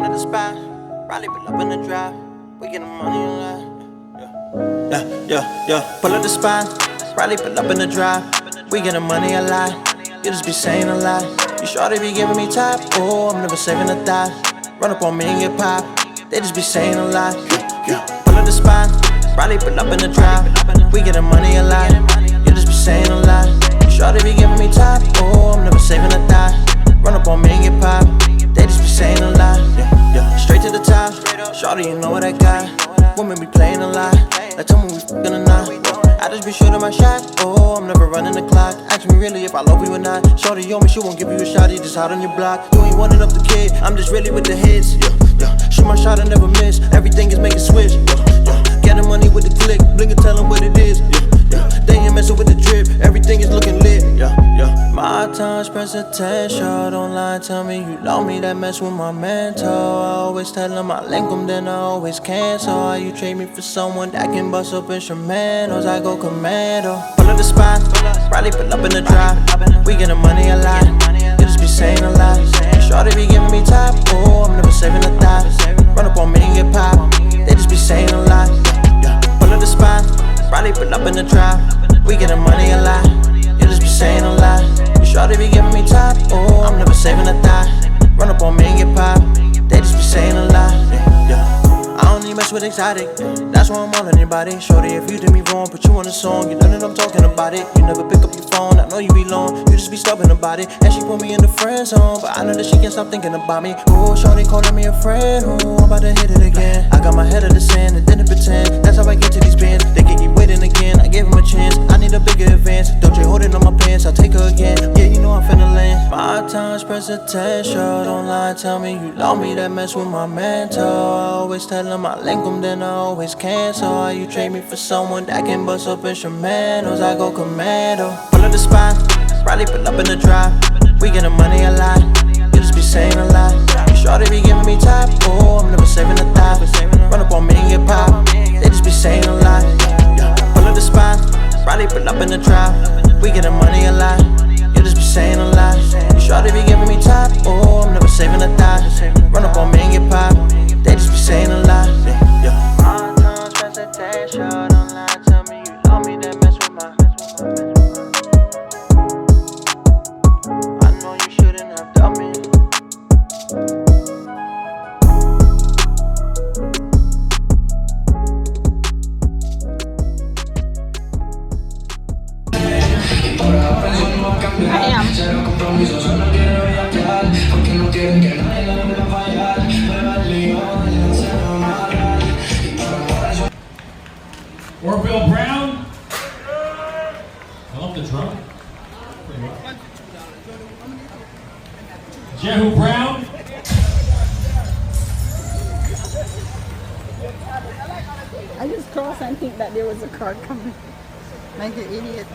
at the spot, probably pull up in the drive. We getting money a lot. Yeah. Pull up the spot, probably pull up in the drive. We getting money a lot. You just be saying a lot. You sure they be giving me top? Oh, I'm never saving a thought. Run up on me and get pop. They just be saying a lot. Pull up the spot, probably pull up in the drive. We getting money a lot. You just be saying a lot. You sure they be giving me top? Oh, I'm never saving a thought. Run up on me and get pop. They just be saying a lot. Straight to the top. Shawty, you know what I got. Women be playing a lot. Like tell me we f***ing or not. I just be shooting my shot. Oh, I'm never running the clock. Ask me really if I love you or not. Shawty on me, she won't give you a shot. You just hot on your block. You ain't one enough the kid. I'm just really with the hits. Shoot my shot, I never miss. Everything is making switch. Getting money with the click. Blinker, tell them what it is. They ain't messing with the drip. Everything is looking lit. My times press attention. Don't lie, tell me you love me. That mess with my mental. I always tell them I link them, then I always cancel. How you trade me for someone that can bust up instrumentals? I go commando. Pull up the spot, probably pull up in the drive. We getting money a lot. You just be saying a lot. You sure they be giving me top? Oh, I'm never saving a thought. Run up on me and get pop. They just be saying a lot. Pull up the spot, probably pull up in the drive. We getting money a lot. You just be saying a lot. You sure they be giving me top? Oh, I'm never saving a thought. Run up on me and get pop. They just be saying a lot. I don't need mess with exotic. That's why I'm all on your body. Shorty, if you did me wrong, put you on a song. You know that I'm talking about it. You never pick up your phone. I know you be long. You just be stubborn about it. And she put me in the friend zone, but I know that she can't stop thinking about me. Oh, shorty calling me a friend. Oh, I'm about to hit it again. I got my head in the sand and didn't pretend. That's how I get to these bands. They can keep waiting again. I gave him a chance. I need a bigger advance. Don't you holding on my pants? I'll take her again. Yeah, you know I'm finna land. My times press attention. Don't lie, tell me you love me. That mess with my mental. I always tell them I link them, then I always cancel. How you trade me for someone that can bust up instrumentals? I go commando. Pull up the spot, probably pull up in the drive. We getting money a lot. You just be saying a lot. You sure they be giving me top? Oh, I'm never saving a thought. Run up on me and get pop. They just be saying a lot. Pull up the spot, probably pull up in the drive. We getting money a lot. You just be saying a lot. You sure they be giving me top? Oh, I'm never saving a thought. Run up on me and get pop. They just be saying a lot. My times press attention. Don't lie, tell me you love me. That mess with my. I know you shouldn't have done me. I am. Orville Brown. I love the drum. Jehu Brown. I just crossed and think that there was a car coming. Like an idiot.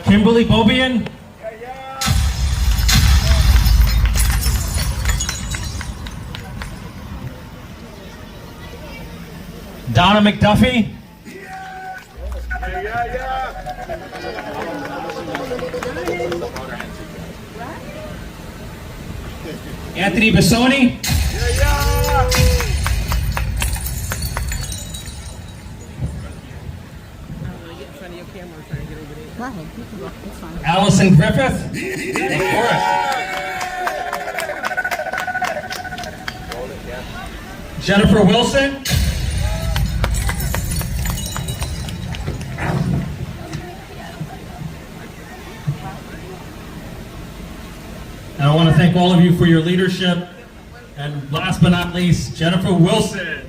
Kimberly Bobian. Donna McDuffie. Anthony Bassoni. Allison Griffith. Jennifer Wilson. And I want to thank all of you for your leadership. And last but not least, Jennifer Wilson.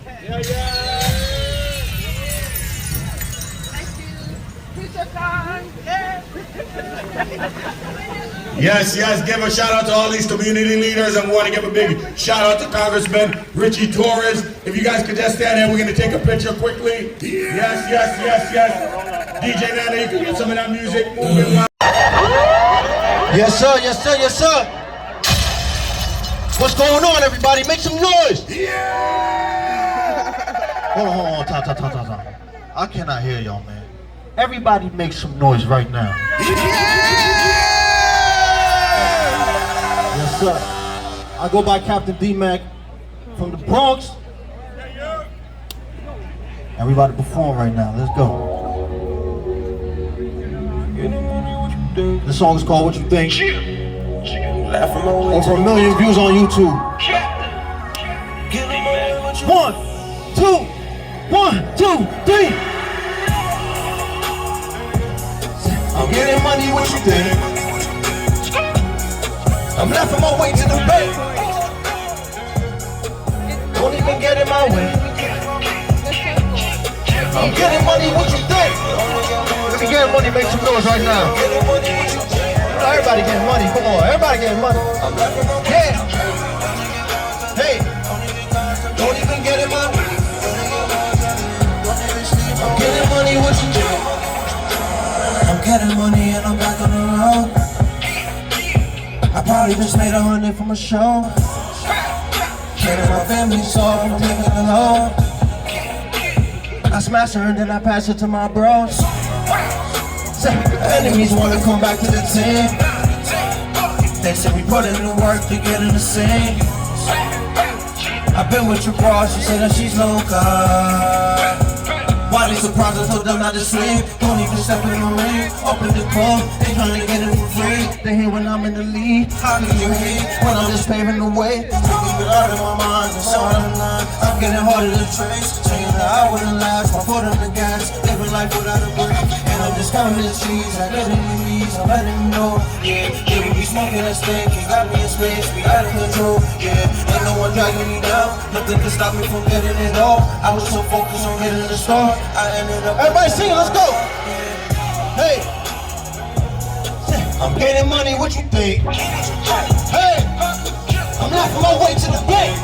Yes, give a shout out to all these community leaders, and we want to give a big shout out to Congressman Richie Torres. If you guys could just stand there, we're going to take a picture quickly. Yes. DJ Nana, you can get some of that music moving loud. Yes, sir. What's going on, everybody? Make some noise. Hold on. Time. I cannot hear y'all, man. Everybody make some noise right now. Yes, sir. I go by Captain D-Mac from the Bronx. And we about to perform right now. Let's go. This song is called What You Think. Over 1 million views on YouTube. 1, 2, 1, 2, 3. I'm getting money, what you think? I'm laughing my way to the bank. Don't even get in my way. I'm getting money, what you think? Let me get money, make some noise right now. Everybody getting money, come on, everybody getting money. Yeah. Hey, don't even get in my way. I'm getting money, what you think? I'm getting money and I'm back on the road. I probably just made 100 from a show. Getting my family so I'm taking it low. I smash her and then I pass it to my bros. Enemies wanna come back to the team. They say we put in the work to get in the scene. I've been with your bro, she said that she's local. Why they surprised? I told them not to sleep. Don't even step in the ring. Open the club, they trying to get it for free. They hate when I'm in the lead. How do you hate when I'm just paving the way? Keep it out of my mind, it's all I'm not. I'm getting harder to trace. Saying that I wouldn't last, my foot on the gas. Living life without a break. And I'm just counting the cheese. I get in the leads, I'm letting you know. Yeah, we be smoking that stink. You got me in space, we out of control. Yeah, ain't no one dragging me down. Nothing can stop me from getting it all. I was so focused on getting the star. I ended up. Everybody sing, let's go. Hey, I'm getting money, what you think? Hey, I'm laughing my way to the bank.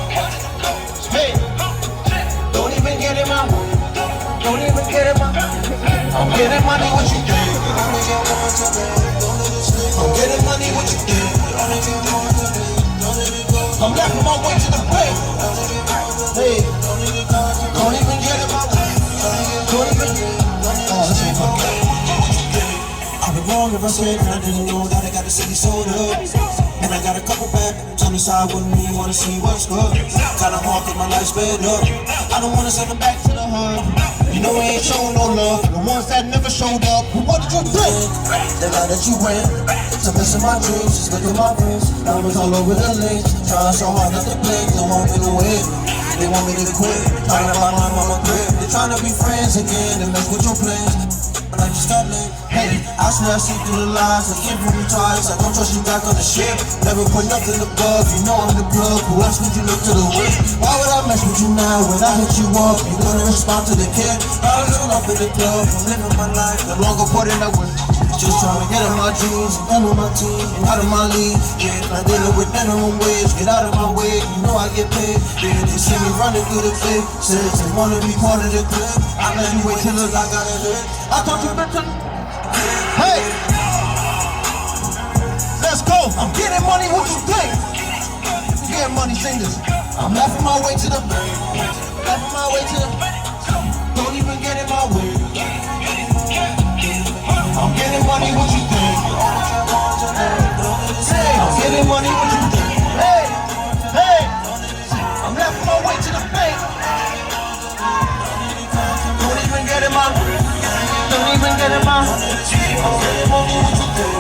Hey, don't even get in my way. Don't even get in my way. I'm getting money, what you think? I'm getting money, what you think? I'm laughing my way to the bank. Hey, don't even get in my way. I'd be wrong if I said that I didn't know that I got the city sold up. And I got a couple back, trying to decide what me wanna see what's good. Kinda hard cause my life's sped up. I don't wanna send them back to the hood. You know we ain't showing no love. The ones that never showed up, what did you think? The night that you went, to missing my dreams, just look at my friends. Numbers all over the links, trying so hard not to blink, they want me to win. They want me to quit, trying to find my mama grip. They're trying to be friends again and mess with your plans. But I just got late. Hey, I swear I see through the lies. I can't prove you twice. I don't trust you back on the ship. Never put nothing above. You know I'm the plug. Who else would you look to the whip? Why would I mess with you now when I hit you up? You gonna respond to the kid? I was living up in the club. I'm living my life. No longer putting up with. Just trying to get in my dreams, and with my team, and out of my league. Yeah, I dealing with minimum wage. Get out of my way, you know I get paid. Yeah, they see me running through the clip. Says they wanna be part of the clip. I let you wait till I got it lit. I thought you meant to. Hey, let's go. I'm getting money, what you think? Getting money, sing this. I'm laughing my way to the bank. Laughing my way to the. Don't even get in my way. I'm getting money, what you think? Hey, I'm getting money, what you think? Hey, hey, I'm laughing my way to the bank. Don't even get in my. Don't even get in my. I'm getting money, what you think?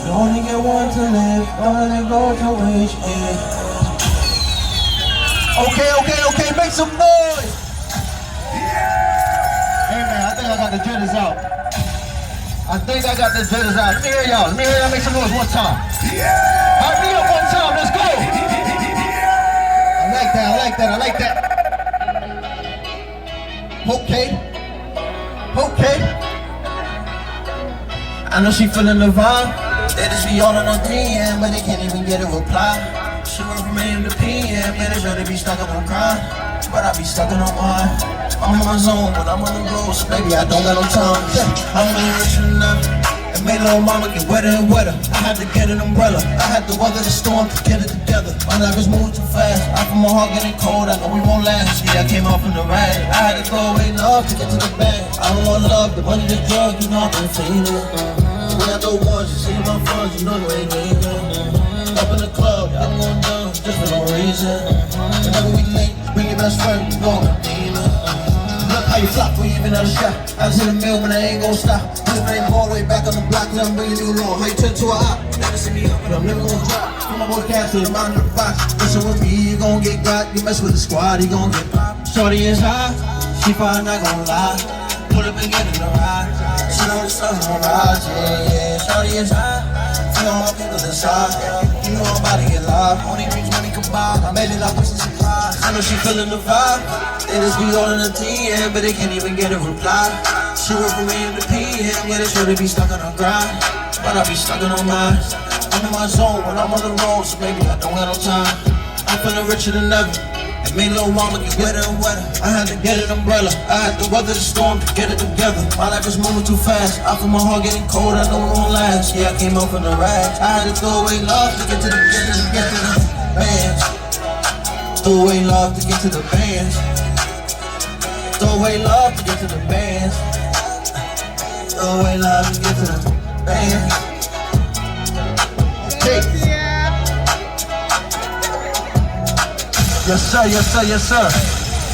You only get one to live, don't let it go to waste. Okay, make some noise. Hey man, I think I got the jitters out. Let me hear y'all make some noise one time. Hype me up one time, let's go. I like that. Okay. I know she feeling the vibe. They just be all on her DM, but they can't even get a reply. She went from AM to PM, man, they rather be stuck on my grind. But I be stuck in her mind. I'm in my zone when I'm on the road, so baby, I don't got no time. I'm rich enough. And made little mama get wetter and wetter. I had to get an umbrella. I had to weather the storm to get it together. My life is moving too fast. I feel my heart getting cold. I know we won't last. Yeah, I came off in the rag. I had to throw away love to get to the bag. I don't want love, the money, the drug, you know I've been feeling. way I throw ones, you see my funds, you know you ain't leaving. Up in the club, I'm going down just for no reason. Whenever we late, bring your best friend, you know I'm a demon. Look how you flop when you even out a shot. I was in the mill, but I ain't gon' stop. This ain't all the way back on the block, cause I'm bringing you along. How you turn to a op? Never see me up, but I'm never gon' drop. Come on, boy, cash to the bottom of the box. Listen with me, you gon' get got. You mess with the squad, you gon' get popped. Shorty is high, she fine, not gon' lie. Put up and get in the ride. She know the sun's gon' rise, yeah, yeah. Shorty is high, feel all my people inside. You know I'm about to get live. Only brings money combined. I made it up with some surprise. I know she feeling the vibe. They just be all in the TM, but they can't even get a reply. She work from AM to PM, yeah, they sure they be stuck on her grind. But I be stuck on mine. I'm in my zone when I'm on the road, so maybe I don't have no time. I'm feeling richer than ever. And made little mama get wetter and wetter. I had to get an umbrella. I had to weather the storm to get it together. My life is moving too fast. I feel my heart getting cold, I know it won't last. Yeah, I came up from the rags. I had to throw away love to get to the bands. Throw away love to get to the bands. Throw away love to get to the bands. Throw away love to get to the bands. Hey. Yes sir, yes sir, yes sir.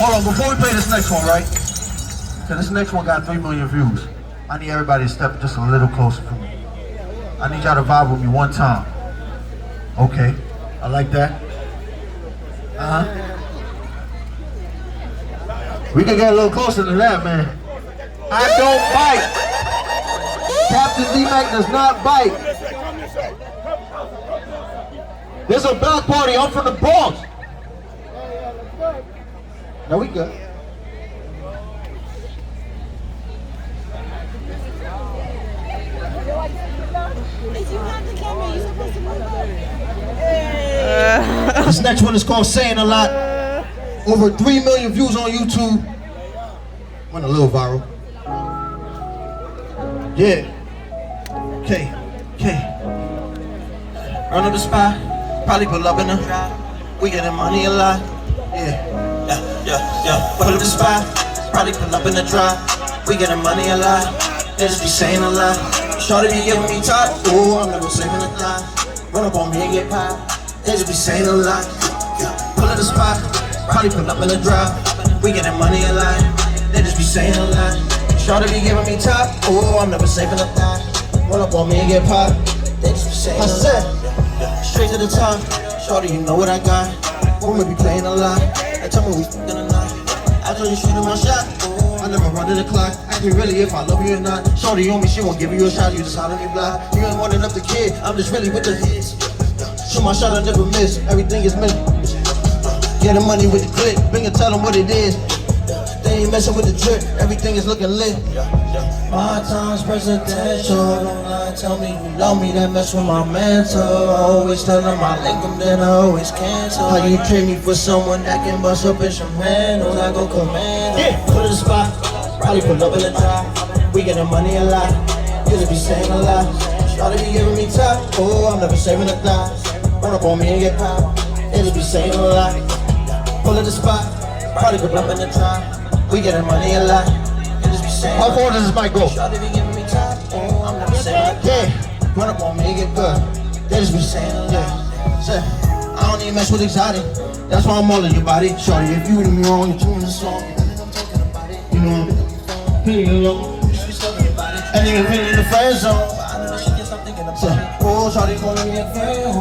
Hold on, before we play this next one, right? Cause this next one got 3 million views. I need everybody to step just a little closer for me. I need y'all to vibe with me one time. Okay, I like that. We can get a little closer than that, man. I don't bite. Captain D-Mac does not bite. There's a block party, I'm from the Bronx. No, we good. This next one is called Saying a Lot. Over 3 million views on YouTube. Went a little viral. Yeah. Okay. Run up the spot. Probably pull up in the drive. We getting money a lot. Yeah. Pull up the spot. Probably pull up in the drive. We getting money a lot. They just be saying a lot. Shorty be giving me top. Ooh, I'm never saving a dime. Run up on me and get popped. They just be saying a lot. Pull up the spot. Probably pull up in the drive. We getting money a lot. They just be saying a lot. Shorty be giving me top. Ooh, I'm never saving a dime. Run up on me and get popped. They just be saying a lot. I said, straight to the top. Shorty, you know what I got. Women be playing a lot. They tell me we f***ing or not. I told you shooting my shot. I never run to the clock. Ask me really if I love you or not. Shorty on me, she won't give you a shot. You just holler me block. You ain't wanting up the kid. I'm just really with the hits. Shoot my shot, I never miss. Everything is meant. Get the money with the click. Bring it, tell them what it is. They ain't messing with the drip. Everything is looking lit. My time's presidential. Don't lie, tell me you love me. That mess with my mental. I always tell them I link them, then I always cancel. How you treat me for someone that can bust up in some handles? I go command. Yeah, put the spot. Probably pull up in the drive. We getting money a lot. You just be saying a lot. Started be giving me top. Oh, I'm never saving a dime. Run up on me and get popped. They just be saying a lot. Pull at the spot. Probably pull up in the drive. We getting money a lot. You just be saying. How far does this mic go? Started be giving me top. Oh, I'm never saving a dime. Yeah, run up on me and get good. They just be saying a lot. Say, I don't even mess with exotic. That's why I'm all in your body. Shorty, if you do me wrong, you're doing the song. You know, feeling alone. And you been in the friend zone. Oh, shawty calling me a friend.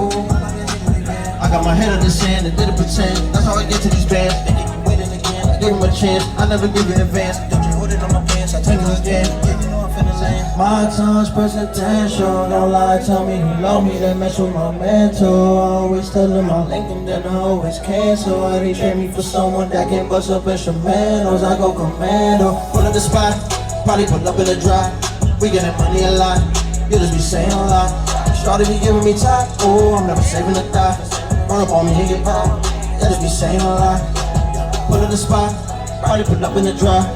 I got my head on the sand and didn't pretend. That's how I get to these bands. They keep me waiting again. I give them a chance. I never give you advance. Don't you hold it on my pants? I tell you again. Yeah, you know I'm finna land. My time's presidential. Don't lie, tell me you love me. That mess with my mental. I always tell them I link them, then I always cancel. I they trade me for someone that can bust up instrumentals. I go commando. Pull up the spot. Probably pull up in the drive. We getting money a lot. You just be saying a lot. Started be giving me top. Oh, I'm never saving a dime. Run up on me and get popped. You just be saying a lot. Pull up the spot. Probably pull up in the drive.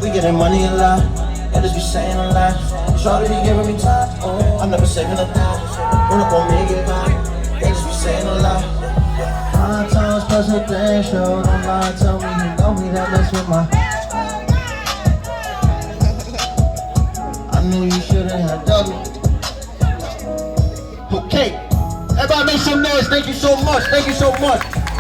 We getting money a lot. You just be saying a lot. Started be giving me top. Oh, I'm never saving a dime. Run up on me and get popped. You just be saying a lot. My time's presidential. Don't lie, tell me you know me. That mess with my. I knew you shouldn't have done me. Everybody make some noise. Thank you so much. Thank you so much.